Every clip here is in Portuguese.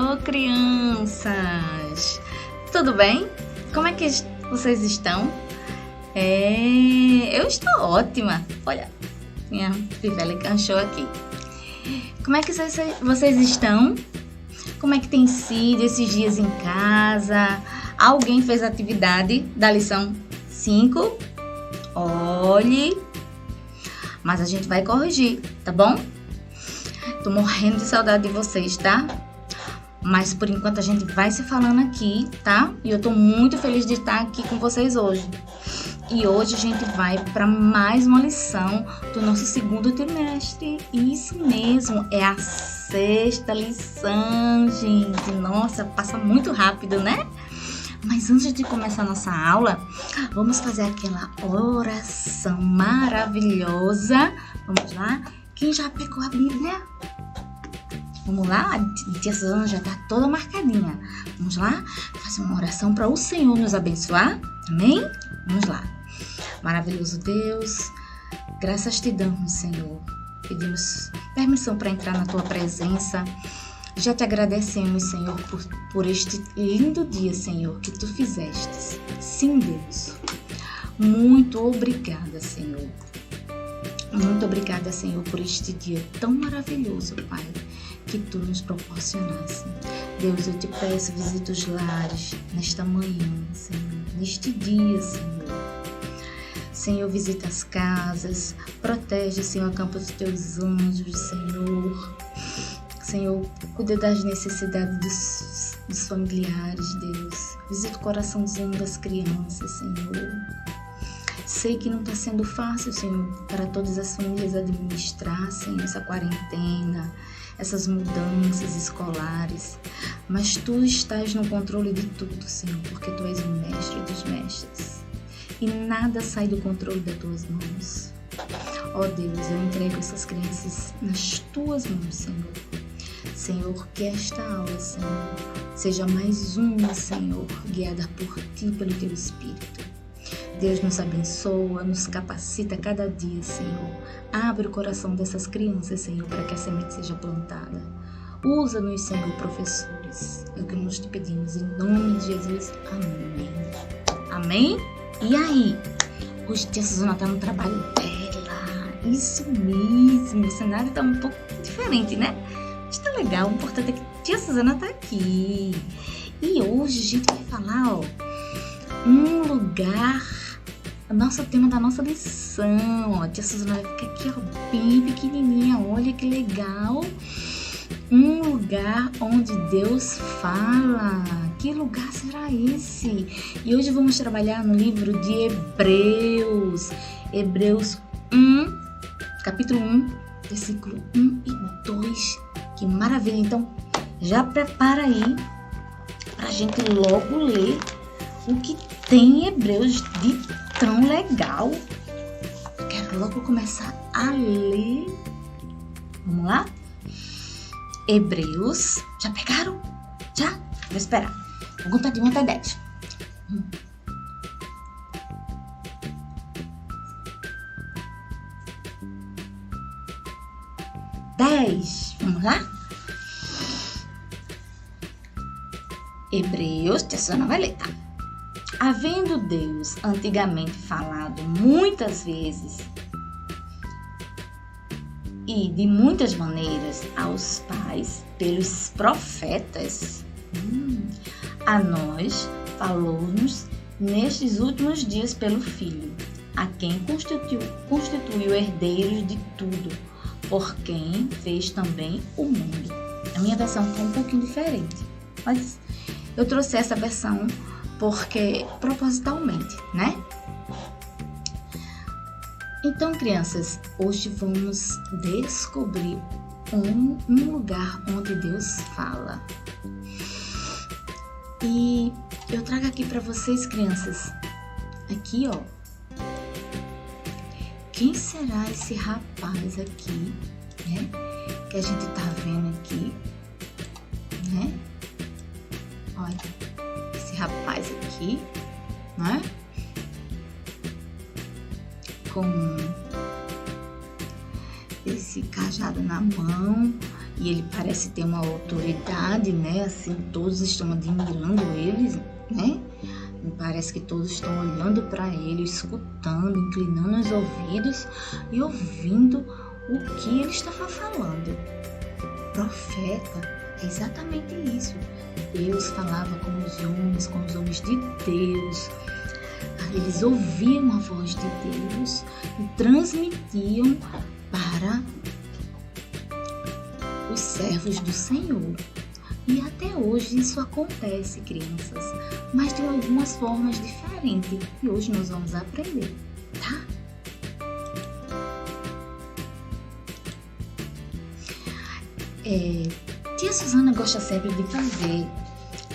Alô, crianças! Tudo bem? Como é que vocês estão? Eu estou ótima. Olha, minha fivela canchou aqui. Como é que vocês estão? Como é que tem sido esses dias em casa? Alguém fez a atividade da lição 5? Olhe, mas a gente vai corrigir, tá bom? Tô morrendo de saudade de vocês, tá? Mas por enquanto a gente vai se falando aqui, tá? E eu tô muito feliz de estar aqui com vocês hoje. E hoje a gente vai para mais uma lição do nosso segundo trimestre. Isso mesmo, é a 6ª lição, gente. Nossa, passa muito rápido, né? Mas antes de começar a nossa aula, vamos fazer aquela oração maravilhosa. Vamos lá? Quem já pegou a Bíblia? Vamos lá? A tia Suzana já está toda marcadinha. Vamos lá? Fazer uma oração para o Senhor nos abençoar. Amém? Vamos lá. Maravilhoso Deus, graças te damos, Senhor. Pedimos permissão para entrar na tua presença. Já te agradecemos, Senhor, por este lindo dia, Senhor, que tu fizeste. Sim, Deus. Muito obrigada, Senhor. Muito obrigada, Senhor, por este dia tão maravilhoso, Pai, que tu nos proporcionasse. Deus, eu te peço, visita os lares nesta manhã, Senhor, neste dia, Senhor. Senhor, visita as casas, protege, Senhor, acampa os teus anjos, Senhor. Senhor, cuida das necessidades dos familiares, Deus. Visita o coraçãozinho das crianças, Senhor. Sei que não está sendo fácil, Senhor, para todas as famílias administrar, Senhor, essa quarentena, essas mudanças escolares. Mas tu estás no controle de tudo, Senhor, porque tu és o mestre dos mestres. E nada sai do controle das tuas mãos. Ó Deus, eu entrego essas crianças nas tuas mãos, Senhor. Senhor, que esta aula, Senhor, seja mais uma, Senhor, guiada por ti, pelo teu Espírito. Deus nos abençoa, nos capacita cada dia, Senhor. Abre o coração dessas crianças, Senhor, para que a semente seja plantada. Usa-nos, Senhor, professores. É o que nós te pedimos, em nome de Jesus. Amém. Amém? E aí? Hoje a tia Suzana está no trabalho dela. Isso mesmo. O cenário está um pouco diferente, né? Está legal. O importante é que a tia Suzana está aqui. E hoje a gente vai falar, ó, um lugar, o nosso tema da nossa lição. Ó, a tia Suzana vai ficar aqui, ó, bem pequenininha. Olha que legal. Um lugar onde Deus fala. Que lugar será esse? E hoje vamos trabalhar no livro de Hebreus. Hebreus 1, capítulo 1, versículo 1 e 2. Que maravilha! Então, já prepara aí para a gente logo ler o que tem em Hebreus de tão legal. Quero logo começar a ler. Vamos lá? Hebreus. Já pegaram? Já? Vou esperar. Vou contar de 1 até 10. 10. Vamos lá? Hebreus, tia Suzana vai ler, tá? Havendo Deus antigamente falado muitas vezes e de muitas maneiras aos pais pelos profetas, a nós falou-nos nestes últimos dias pelo Filho, a quem constituiu herdeiros de tudo, por quem fez também o mundo. A minha versão foi um pouquinho diferente, mas eu trouxe essa versão porque propositalmente, né? Então, crianças, hoje vamos descobrir um lugar onde Deus fala. E eu trago aqui para vocês, crianças, aqui, ó. Quem será esse rapaz aqui, né? Que a gente tá vendo aqui, né? Olha, esse rapaz aqui, né? Com esse cajado na mão e ele parece ter uma autoridade, né? Assim, todos estão admirando ele, né? Parece que todos estão olhando para ele, escutando, inclinando os ouvidos e ouvindo o que ele estava falando. Profeta, é exatamente isso. Deus falava com os homens de Deus. Eles ouviam a voz de Deus e transmitiam para os servos do Senhor. E até hoje isso acontece, crianças, mas de algumas formas diferentes. E hoje nós vamos aprender, tá? Tia Suzana gosta sempre de fazer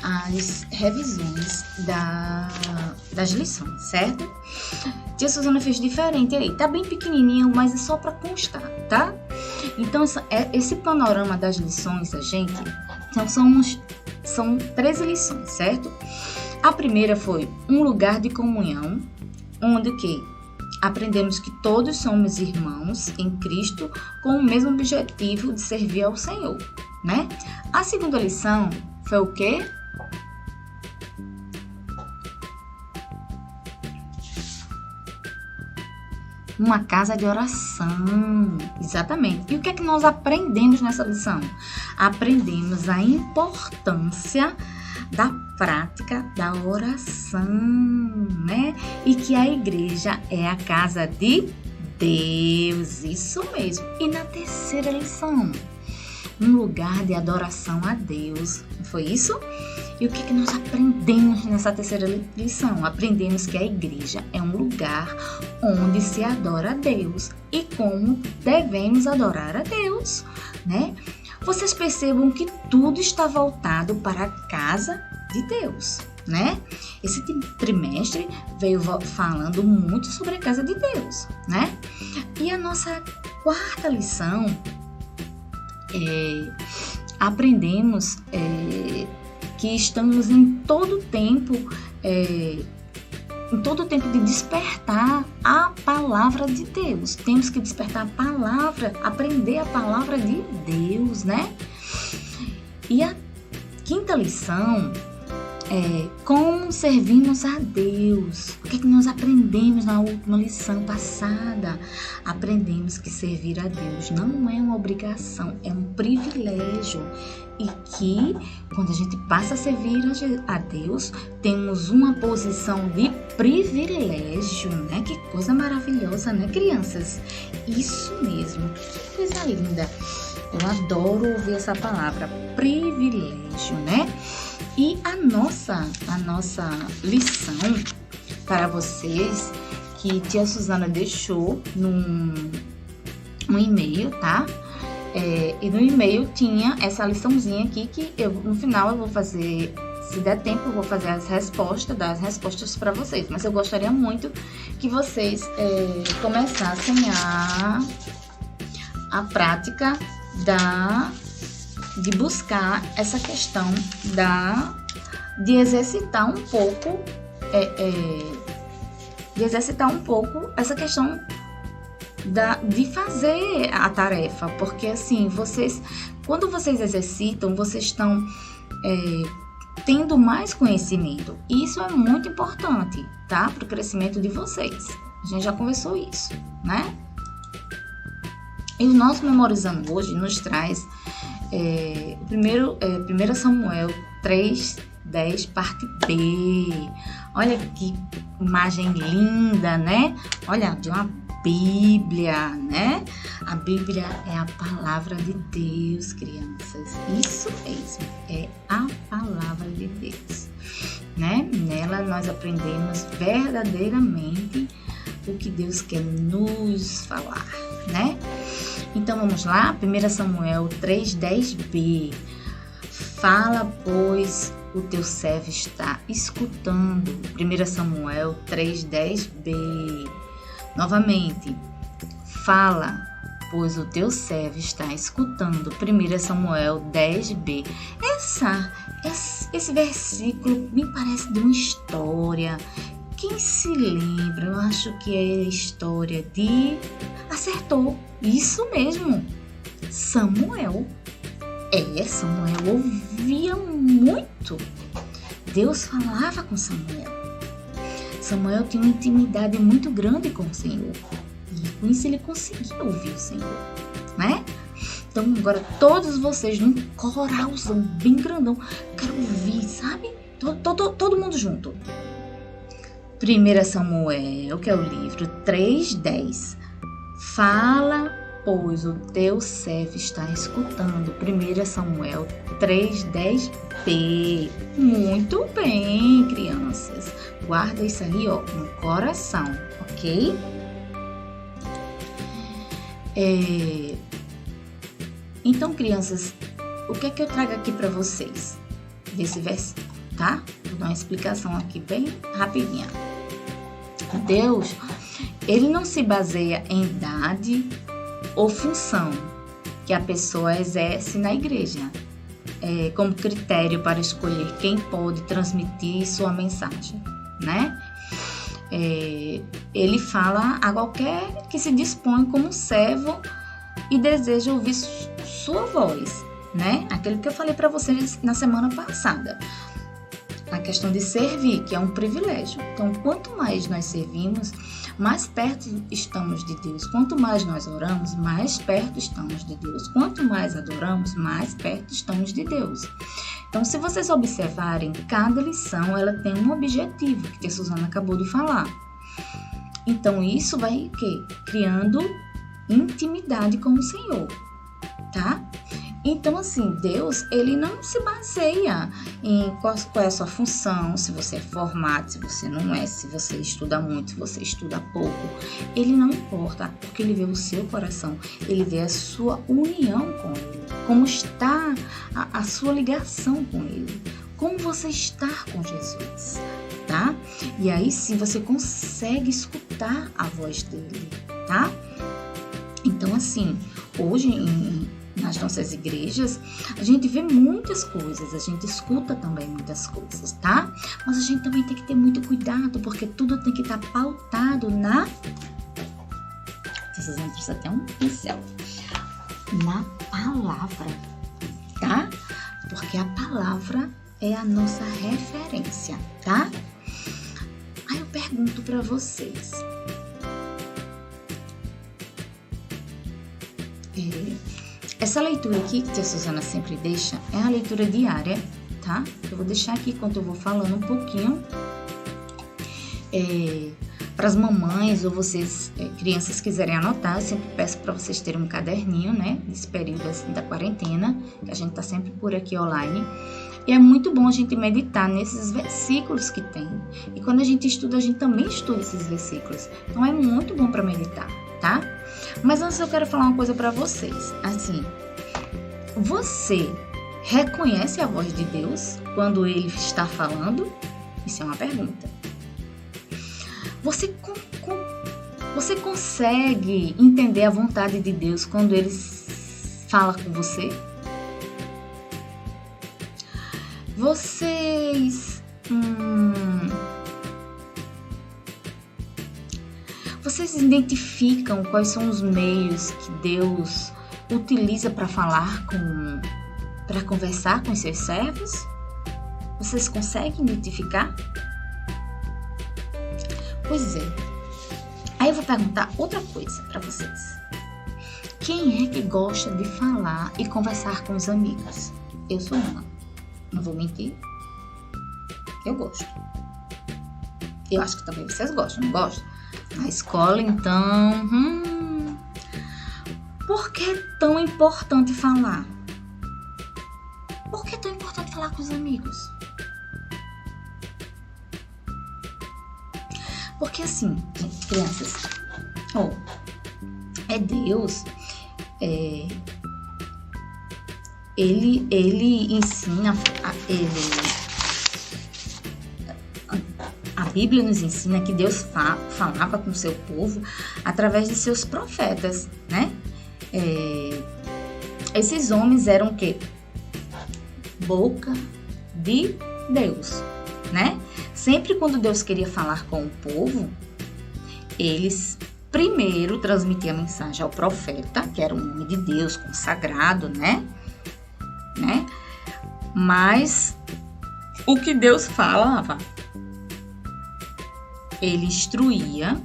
as revisões das lições, certo? Tia Suzana fez diferente aí, tá bem pequenininho, mas é só para constar, tá? Então, esse panorama das lições da gente, então são 13 lições, certo? A primeira foi um lugar de comunhão, onde que aprendemos que todos somos irmãos em Cristo com o mesmo objetivo de servir ao Senhor, né? A segunda lição foi o quê? Uma casa de oração, exatamente. E o que é que nós aprendemos nessa lição? Aprendemos a importância da prática da oração, né? E que a igreja é a casa de Deus, isso mesmo. E na terceira lição, um lugar de adoração a Deus, não foi isso? E o que nós aprendemos nessa terceira lição? Aprendemos que a igreja é um lugar onde se adora a Deus e como devemos adorar a Deus, né? Vocês percebam que tudo está voltado para a casa de Deus, né? Esse trimestre veio falando muito sobre a casa de Deus, né? E a nossa quarta lição, aprendemos que estamos em todo tempo de despertar a palavra de Deus. Temos que despertar a palavra, aprender a palavra de Deus, né? E a quinta lição é como servimos a Deus. O que nós aprendemos na última lição passada? Aprendemos que servir a Deus não é uma obrigação, é um privilégio. E que quando a gente passa a servir a Deus, temos uma posição de privilégio, né? Que coisa maravilhosa, né, crianças? Isso mesmo, que coisa linda. Eu adoro ouvir essa palavra, privilégio, né? E a nossa lição para vocês, que tia Suzana deixou num e-mail, tá? E no e-mail tinha essa liçãozinha aqui que no final eu vou fazer, se der tempo, eu vou fazer dar as respostas para vocês. Mas eu gostaria muito que vocês começassem a prática de buscar essa questão de exercitar um pouco, essa questão de fazer a tarefa, porque assim, quando vocês exercitam, vocês estão tendo mais conhecimento. E isso é muito importante, tá? Para o crescimento de vocês. A gente já conversou isso, né? E o nosso Memorizando hoje nos traz 1 Samuel 3:10, parte B. Olha que imagem linda, né? Olha, de uma Bíblia, né? A Bíblia é a palavra de Deus, crianças. Isso mesmo, é a palavra de Deus, né? Nela nós aprendemos verdadeiramente o que Deus quer nos falar, né? Então vamos lá, 1 Samuel 3:10b. Fala, pois o teu servo está escutando. 1 Samuel 3:10b. Novamente, fala, pois o teu servo está escutando. 1 Samuel 10b. Esse versículo me parece de uma história. Quem se lembra? Eu acho que é a história de... Acertou! Isso mesmo! Samuel. Samuel ouvia muito. Deus falava com Samuel. Samuel tinha uma intimidade muito grande com o Senhor. E com isso ele conseguia ouvir o Senhor, né? Então agora todos vocês num coralzão bem grandão. Quero ouvir, sabe? Todo mundo junto. 1 Samuel, que é o livro 3:10. Fala, pois o teu servo está escutando. 1 Samuel 3:10b. Muito bem, crianças. Guarda isso aí, ó, no coração, ok? Então, crianças, o que é que eu trago aqui para vocês desse versículo, tá? Vou dar uma explicação aqui bem rapidinha. Deus, ele não se baseia em idade ou função que a pessoa exerce na igreja, como critério para escolher quem pode transmitir sua mensagem, né? Ele fala a qualquer que se dispõe como servo e deseja ouvir sua voz, né? Aquilo que eu falei para vocês na semana passada. A questão de servir, que é um privilégio. Então, quanto mais nós servimos, mais perto estamos de Deus. Quanto mais nós oramos, mais perto estamos de Deus. Quanto mais adoramos, mais perto estamos de Deus. Então, se vocês observarem, cada lição ela tem um objetivo, que a Suzana acabou de falar. Então, isso vai criando intimidade com o Senhor, tá? Então, assim, Deus, ele não se baseia em qual é a sua função, se você é formado, se você não é, se você estuda muito, se você estuda pouco. Ele não importa, porque ele vê o seu coração, ele vê a sua união com ele, como está a sua ligação com ele, como você está com Jesus, tá? E aí sim você consegue escutar a voz dele, tá? Então, assim, hoje nas nossas igrejas, a gente vê muitas coisas, a gente escuta também muitas coisas, tá? Mas a gente também tem que ter muito cuidado, porque tudo tem que estar pautado na... Vocês vão precisar até um pincel. Na palavra, tá? Porque a palavra é a nossa referência, tá? Aí eu pergunto para vocês. Essa leitura aqui que a Suzana sempre deixa é a leitura diária, tá? Eu vou deixar aqui enquanto eu vou falando um pouquinho para as mamães ou vocês, crianças, quiserem anotar. Eu sempre peço para vocês terem um caderninho, né? Nesse período assim, da quarentena, que a gente tá sempre por aqui online. E é muito bom a gente meditar nesses versículos que tem. E quando a gente estuda, a gente também estuda esses versículos. Então é muito bom para meditar, tá? Mas antes eu quero falar uma coisa para vocês. Assim, você reconhece a voz de Deus quando ele está falando? Isso é uma pergunta. Você consegue entender a vontade de Deus quando ele fala com você? Vocês identificam quais são os meios que Deus utiliza para para conversar com os seus servos? Vocês conseguem identificar? Pois é. Aí eu vou perguntar outra coisa para vocês. Quem é que gosta de falar e conversar com os amigos? Eu sou uma. Não vou mentir. Eu gosto. Eu acho que também vocês gostam, não gostam? Na escola, então... Por que é tão importante falar? Por que é tão importante falar com os amigos? Porque assim, crianças, é Deus, ele ensina, a Bíblia nos ensina que Deus falava com o seu povo através de seus profetas, né? Esses homens eram o quê? Boca de Deus, né? Sempre quando Deus queria falar com o povo, eles primeiro transmitiam a mensagem ao profeta, que era um homem de Deus, consagrado, né? né? Mas o que Deus falava, ele instruía,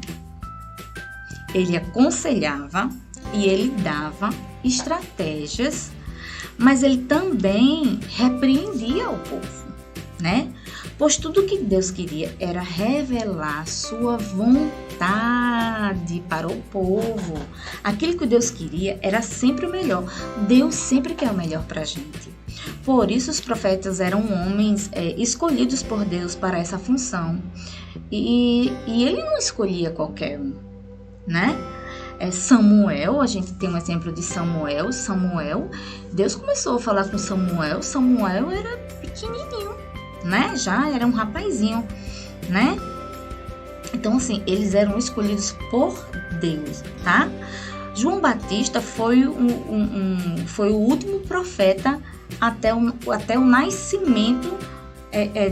ele aconselhava e ele dava estratégias, mas ele também repreendia o povo, né? Pois tudo que Deus queria era revelar sua vontade para o povo. Aquilo que Deus queria era sempre o melhor. Deus sempre quer o melhor para a gente. Por isso os profetas eram homens escolhidos por Deus para essa função. E ele não escolhia qualquer um, né? Samuel, a gente tem um exemplo de Samuel. Deus começou a falar com Samuel. Samuel era pequenininho, né? Já era um rapazinho, né? Então, assim, eles eram escolhidos por Deus, tá? João Batista foi o último profeta até o nascimento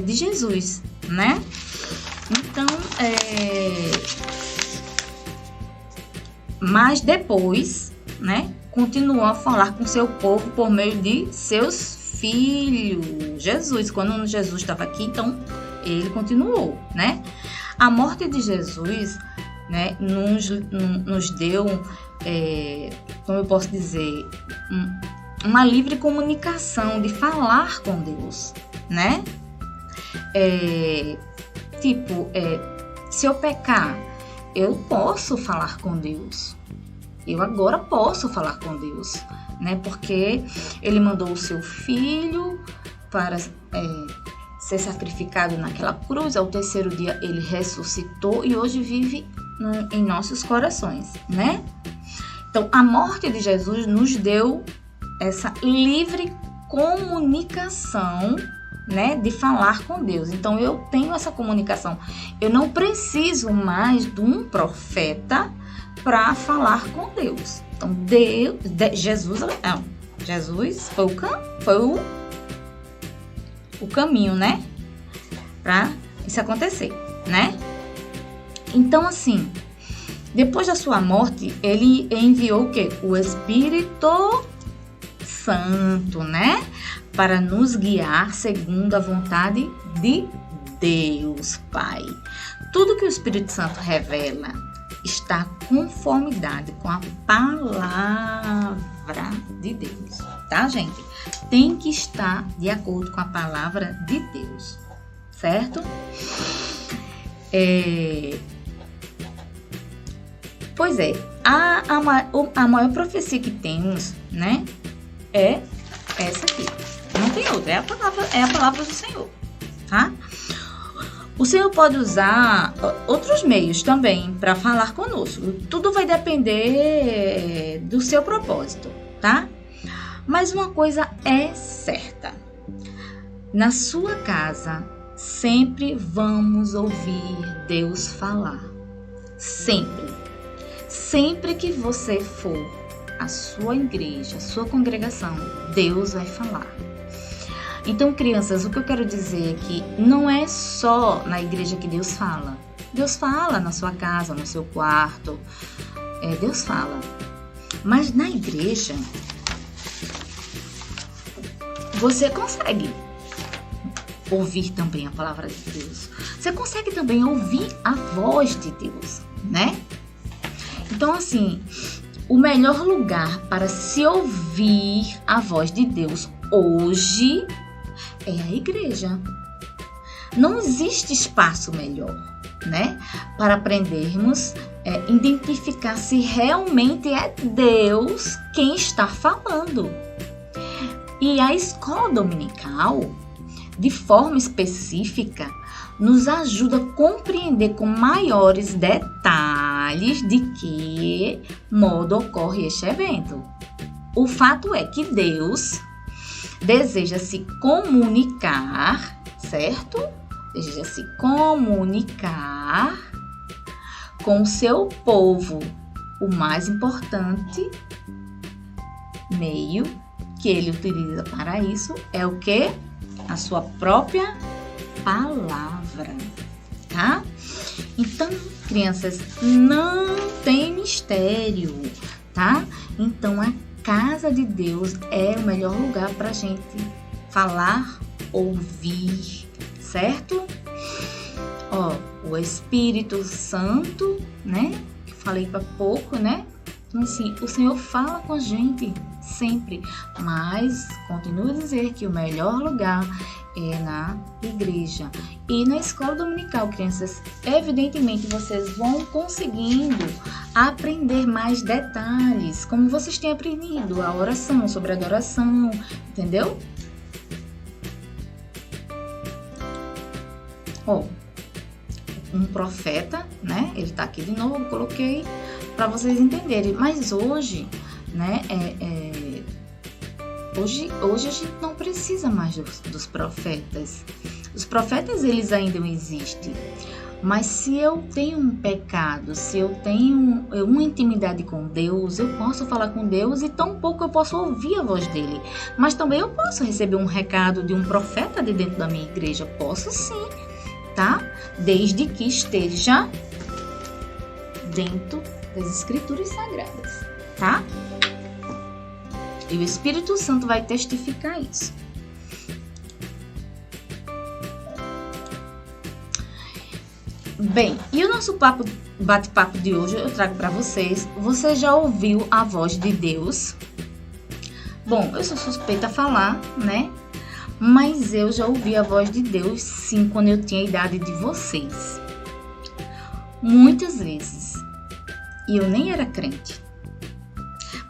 de Jesus, né? Então, mas depois, né, continuou a falar com seu povo por meio de seus filhos. Jesus, quando Jesus estava aqui, então ele continuou, né? A morte de Jesus, né, nos deu, como eu posso dizer, uma livre comunicação de falar com Deus, né? Se eu pecar, eu posso falar com Deus. Eu agora posso falar com Deus, né? Porque ele mandou o seu filho para ser sacrificado naquela cruz. Ao terceiro dia ele ressuscitou e hoje vive em nossos corações, né? Então, a morte de Jesus nos deu essa livre comunicação, né, de falar com Deus. Então, eu tenho essa comunicação. Eu não preciso mais de um profeta para falar com Deus. Então, Jesus foi o caminho, né, para isso acontecer, né? Então, assim, depois da sua morte, ele enviou o quê? O Espírito Santo, né? Para nos guiar segundo a vontade de Deus, Pai. Tudo que o Espírito Santo revela está em conformidade com a palavra de Deus, tá, gente? Tem que estar de acordo com a palavra de Deus, certo? Pois é, a maior profecia que temos, né, é essa aqui. Não tem outra, é a palavra do Senhor, tá? O Senhor pode usar outros meios também para falar conosco. Tudo vai depender do seu propósito, tá? Mas uma coisa é certa. Na sua casa, sempre vamos ouvir Deus falar. Sempre. Sempre que você for à sua igreja, à sua congregação, Deus vai falar. Então, crianças, o que eu quero dizer é que não é só na igreja que Deus fala. Deus fala na sua casa, no seu quarto. Deus fala. Mas na igreja, você consegue ouvir também a palavra de Deus. Você consegue também ouvir a voz de Deus, né? Então, assim, o melhor lugar para se ouvir a voz de Deus hoje é a igreja. Não existe espaço melhor, né? Para aprendermos a identificar se realmente é Deus quem está falando. E a escola dominical, de forma específica, nos ajuda a compreender com maiores detalhes de que modo ocorre este evento. O fato é que Deus deseja se comunicar, certo? Deseja se comunicar com o seu povo. O mais importante meio que ele utiliza para isso é o quê? A sua própria palavra, tá? Então, crianças, não tem mistério, tá? Então, casa de Deus é o melhor lugar para a gente falar, ouvir, certo? Ó, o Espírito Santo, né? Que falei para pouco, né? Então, assim, o Senhor fala com a gente sempre, mas continuo a dizer que o melhor lugar é na igreja e na escola dominical, crianças. Evidentemente, vocês vão conseguindo aprender mais detalhes, como vocês têm aprendido a oração, sobre a adoração, entendeu? Ó, um profeta, né? Ele tá aqui de novo, coloquei para vocês entenderem. Mas hoje, né? Hoje a gente não precisa mais dos profetas. Os profetas, eles ainda existem. Mas se eu tenho um pecado, se eu tenho uma intimidade com Deus, eu posso falar com Deus e tampouco eu posso ouvir a voz dele. Mas também eu posso receber um recado de um profeta de dentro da minha igreja. Posso sim, tá? Desde que esteja dentro das Escrituras Sagradas, tá? E o Espírito Santo vai testificar isso. Bem, e o nosso bate-papo de hoje eu trago para vocês. Você já ouviu a voz de Deus? Bom, eu sou suspeita a falar, né? Mas eu já ouvi a voz de Deus, sim, quando eu tinha a idade de vocês. Muitas vezes. E eu nem era crente.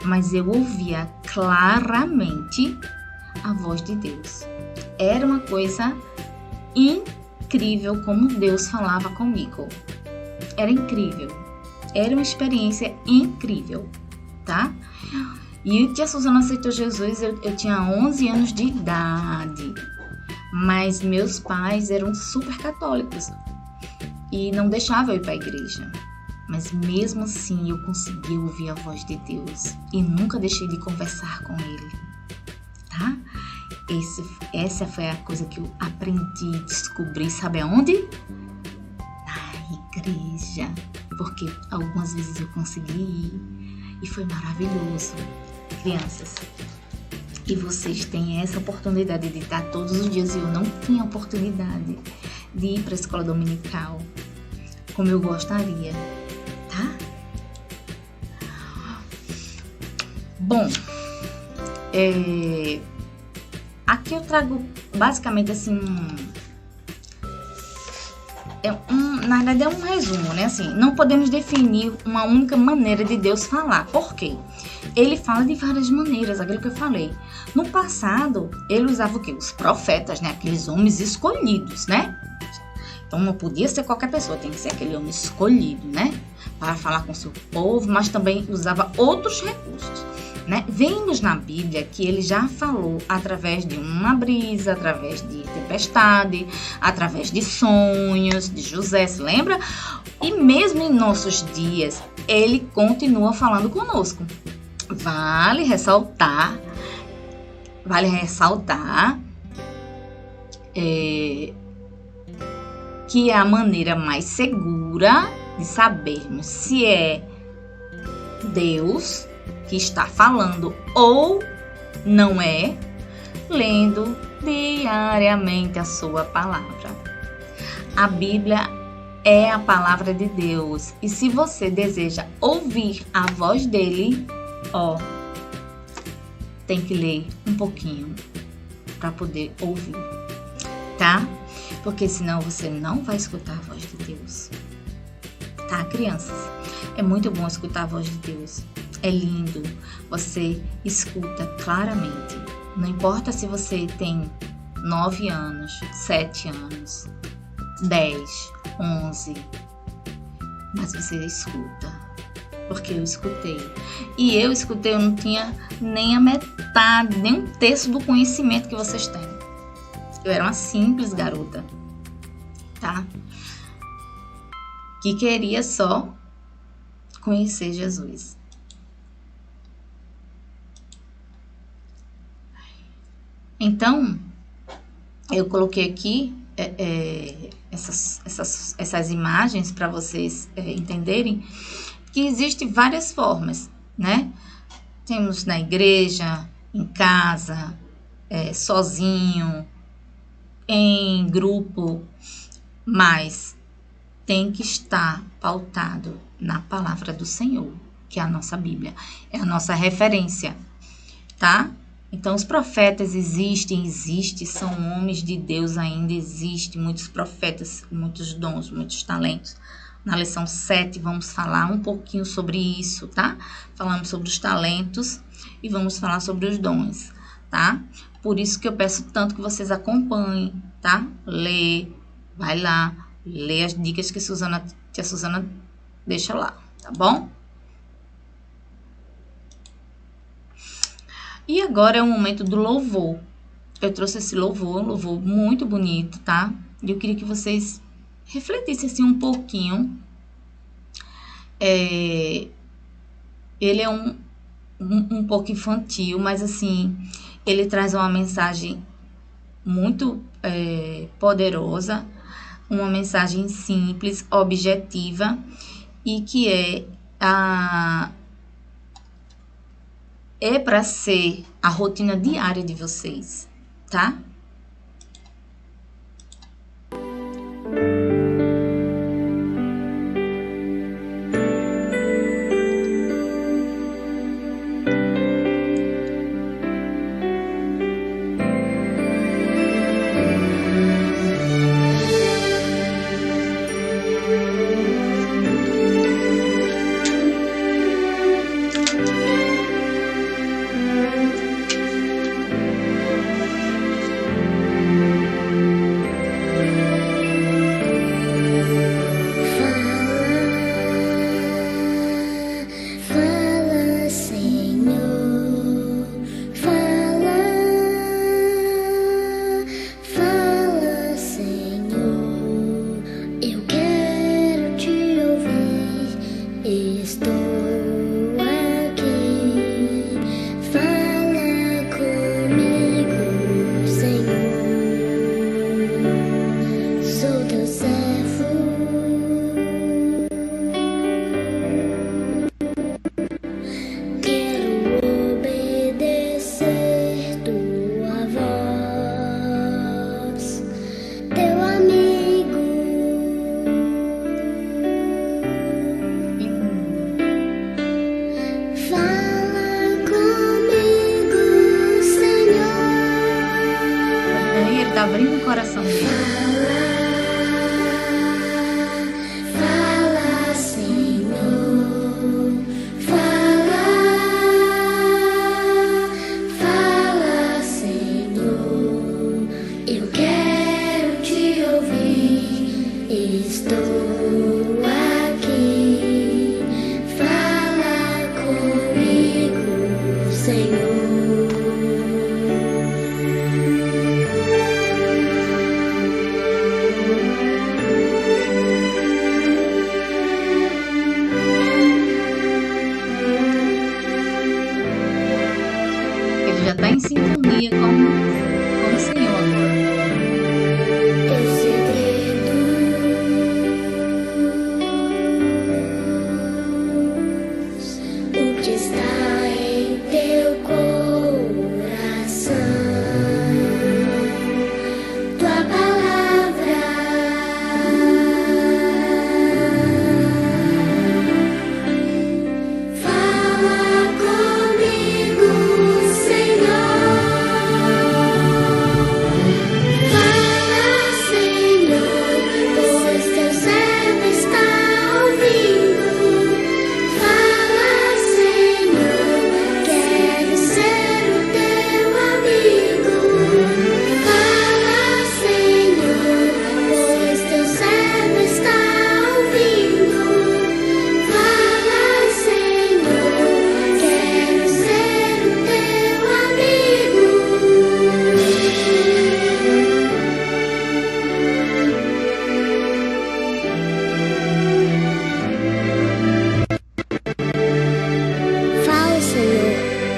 Mas eu ouvia claramente a voz de Deus. Era uma coisa incrível como Deus falava comigo. Era incrível. Era uma experiência incrível, tá? E a tia Suzana aceitou Jesus, eu tinha 11 anos de idade. Mas meus pais eram super católicos e não deixavam eu ir para a igreja. Mas mesmo assim eu consegui ouvir a voz de Deus e nunca deixei de conversar com Ele, tá? Essa foi a coisa que eu aprendi a descobrir, sabe aonde? Na igreja, porque algumas vezes eu consegui ir e foi maravilhoso. Crianças, e vocês têm essa oportunidade de estar todos os dias e eu não tinha oportunidade de ir para a escola dominical como eu gostaria, tá? Bom, aqui eu trago basicamente assim na verdade é um resumo, né? Assim, não podemos definir uma única maneira de Deus falar. Por quê? Ele fala de várias maneiras, aquilo que eu falei. No passado, ele usava o quê? Os profetas, né? Aqueles homens escolhidos, né? Então não podia ser qualquer pessoa, tem que ser aquele homem escolhido, né? Para falar com seu povo, mas também usava outros recursos, né? Vemos na Bíblia que ele já falou através de uma brisa, através de tempestade, através de sonhos, de José, se lembra? E mesmo em nossos dias, ele continua falando conosco. Vale ressaltar que é a maneira mais segura de sabermos se é Deus que está falando ou não é, lendo diariamente a sua palavra. A Bíblia é a palavra de Deus e se você deseja ouvir a voz dele, tem que ler um pouquinho para poder ouvir, tá? Porque senão você não vai escutar a voz de Deus, tá, crianças? É muito bom escutar a voz de Deus. É lindo, você escuta claramente. Não importa se você tem 9 anos, 7 anos, 10, 11, mas você escuta, porque eu escutei. E eu escutei, eu não tinha nem a metade, nem um terço do conhecimento que vocês têm. Eu era uma simples garota, tá? Que queria só conhecer Jesus. Então, eu coloquei aqui essas imagens para vocês entenderem que existem várias formas, né? Temos na igreja, em casa, sozinho, em grupo, mas tem que estar pautado na palavra do Senhor, que é a nossa Bíblia, é a nossa referência, tá? Então, os profetas existem, são homens de Deus ainda, existem muitos profetas, muitos dons, muitos talentos. Na lição 7, vamos falar um pouquinho sobre isso, tá? Falamos sobre os talentos e vamos falar sobre os dons, tá? Por isso que eu peço tanto que vocês acompanhem, tá? Vai lá, lê as dicas que a Suzana deixa lá, tá bom? E agora é o momento do louvor. Eu trouxe esse louvor, um louvor muito bonito, tá? E eu queria que vocês refletissem assim um pouquinho. Ele é um pouco infantil, mas assim, ele traz uma mensagem muito poderosa, uma mensagem simples, objetiva, e que é para ser a rotina diária de vocês, tá? Tá abrindo o coração dele. Fala, Senhor, fala, Senhor, eu quero te ouvir, estou aqui, fala comigo, Senhor. Já está em sintonia com o Senhor agora. Teu segredo, o que está em teu coração, tua palavra, fala comigo,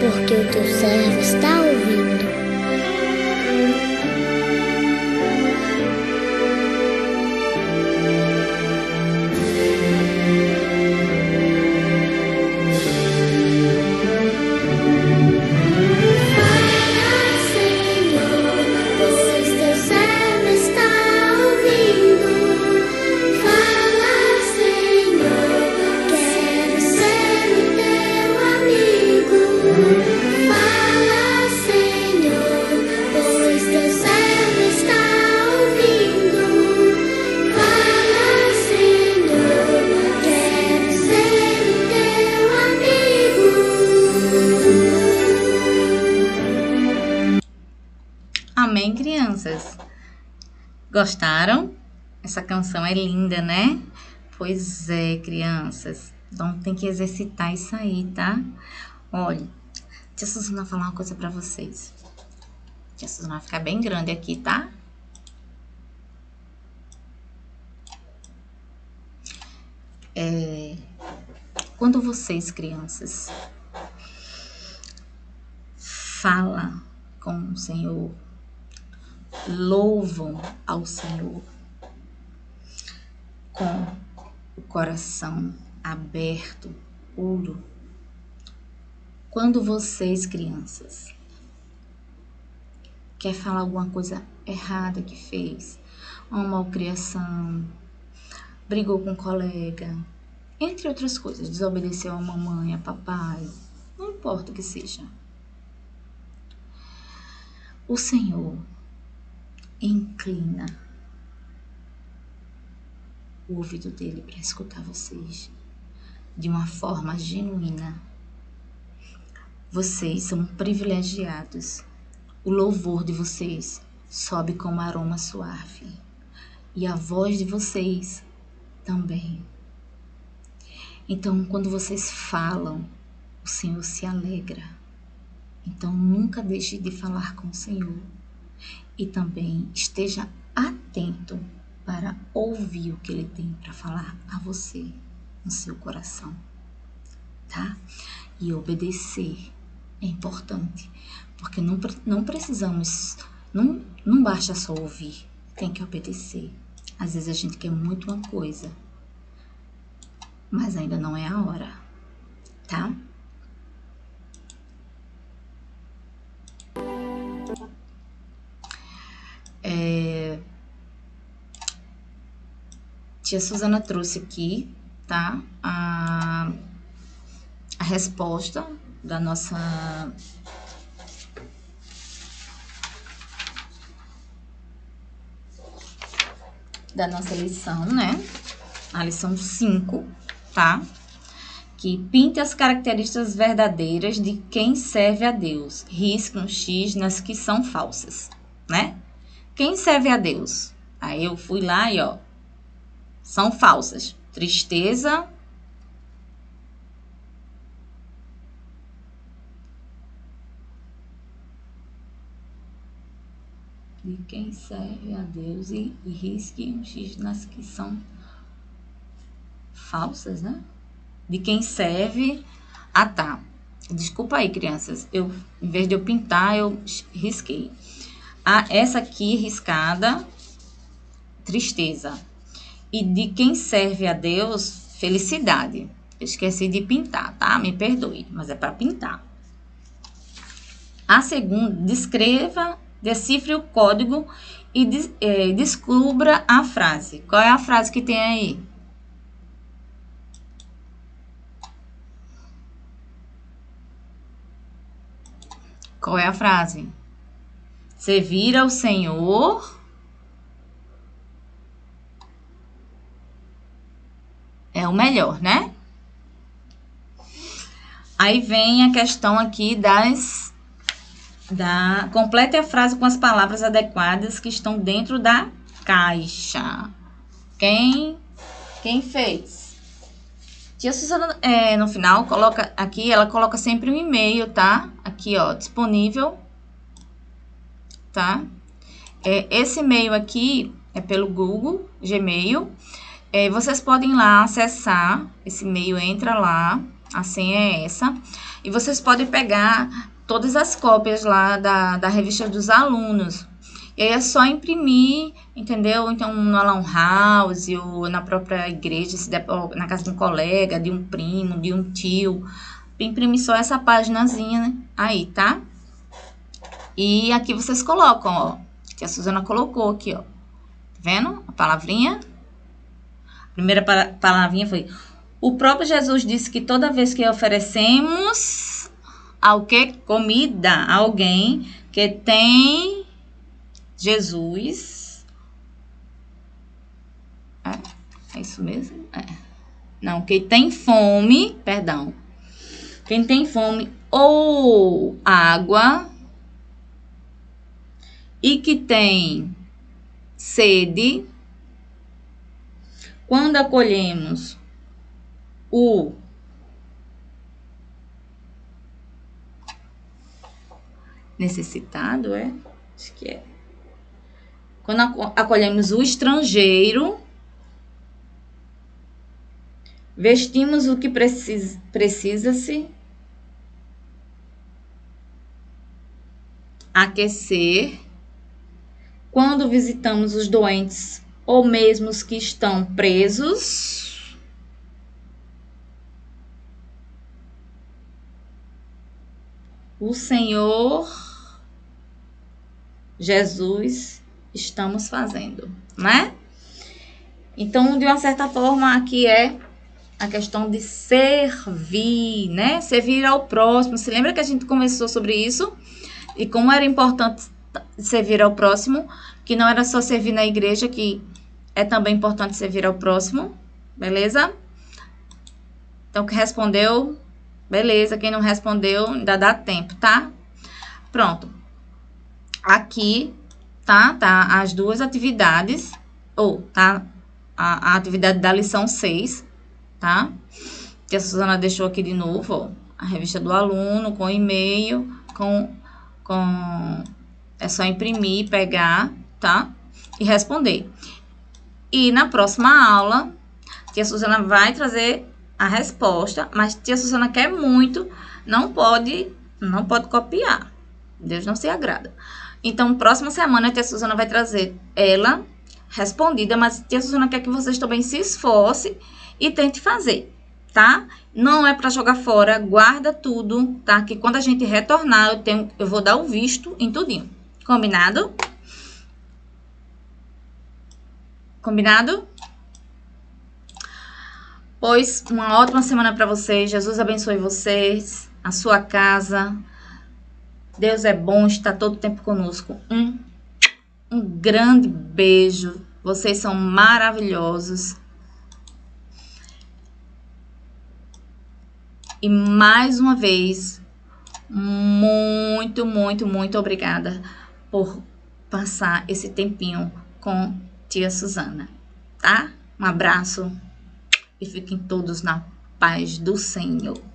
porque o teu servo está ouvindo. crianças? Gostaram? Essa canção é linda, né? Pois é, crianças. Então tem que exercitar isso aí, tá? Olha, tia Suzana vai falar uma coisa pra vocês. Tia Suzana vai ficar bem grande aqui, tá? Quando vocês, crianças, falam com o Senhor, louvam ao Senhor com o coração aberto, puro. Quando vocês, crianças, quer falar alguma coisa errada que fez, uma malcriação, brigou com um colega, entre outras coisas, desobedeceu a mamãe, a papai, não importa o que seja. O Senhor inclina o ouvido dele para escutar vocês de uma forma genuína. Vocês são privilegiados. O louvor de vocês sobe como aroma suave. E a voz de vocês também. Então, quando vocês falam, o Senhor se alegra. Então, nunca deixe de falar com o Senhor. E também esteja atento para ouvir o que Ele tem para falar a você no seu coração, tá? E obedecer é importante, porque não precisamos, não basta só ouvir, tem que obedecer. Às vezes a gente quer muito uma coisa, mas ainda não é a hora, tá? Tia Suzana trouxe aqui, tá? A resposta da nossa lição, né? A lição 5, tá? Que pinte as características verdadeiras de quem serve a Deus. Risque um X nas que são falsas, né? Quem serve a Deus? Aí eu fui lá e, ó, são falsas. Tristeza, de quem serve a Deus e risque um X nas que são falsas, né? De quem serve... Ah, tá. Desculpa aí, crianças. Em vez de eu pintar, eu risquei. Ah, essa aqui riscada, tristeza. E de quem serve a Deus, felicidade. Eu esqueci de pintar, tá? Me perdoe, mas é para pintar. A segunda, descreva, decifre o código e descubra a frase. Qual é a frase que tem aí? Qual é a frase? Servir ao Senhor é o melhor, né? Aí vem a questão aqui complete a frase com as palavras adequadas que estão dentro da caixa. Quem fez? Tia Suzana, no final, coloca aqui, ela coloca sempre um e-mail, tá? Aqui, ó, disponível, tá? Esse e-mail aqui é pelo Google, Gmail. Vocês podem ir lá acessar esse e-mail, entra lá, a senha é essa. E vocês podem pegar todas as cópias lá da revista dos alunos. E aí é só imprimir, entendeu? Então, no Alan House ou na própria igreja, na casa de um colega, de um primo, de um tio. Imprimir só essa paginazinha, né? Aí, tá? E aqui vocês colocam, ó. Que a Suzana colocou aqui, ó. Tá vendo? A palavrinha. A primeira palavrinha foi... O próprio Jesus disse que toda vez que oferecemos ao que? Comida a alguém que tem Jesus. É isso mesmo? Não, quem tem fome, perdão. Quem tem fome ou água, e que tem sede, quando acolhemos o necessitado, acho que é. Quando acolhemos o estrangeiro, vestimos o que precisa-se aquecer, quando visitamos os doentes ou mesmo os que estão presos, o Senhor Jesus estamos fazendo, né? Então, de uma certa forma, aqui é a questão de servir, né? Servir ao próximo. Se lembra que a gente conversou sobre isso? E como era importante servir ao próximo, que não era só servir na igreja, que é também importante servir ao próximo, beleza? Então, quem respondeu, beleza. Quem não respondeu, ainda dá tempo, tá? Pronto. Aqui, tá as duas atividades, tá a atividade da lição 6, tá? Que a Suzana deixou aqui de novo, ó, a revista do aluno, com e-mail, é só imprimir, pegar, tá? E responder. E na próxima aula, tia Suzana vai trazer a resposta, mas tia Suzana quer muito, não pode copiar. Deus não se agrada. Então, próxima semana, a tia Suzana vai trazer ela respondida, mas a tia Suzana quer que vocês também se esforcem e tente fazer, tá? Não é para jogar fora, guarda tudo, tá? Que quando a gente retornar, eu vou dar o visto em tudinho. Combinado? Combinado? Pois, uma ótima semana para vocês. Jesus abençoe vocês, a sua casa. Deus é bom, está todo tempo conosco. Um grande beijo. Vocês são maravilhosos. E mais uma vez, muito, muito, muito obrigada por passar esse tempinho com tia Suzana, tá? Um abraço e fiquem todos na paz do Senhor.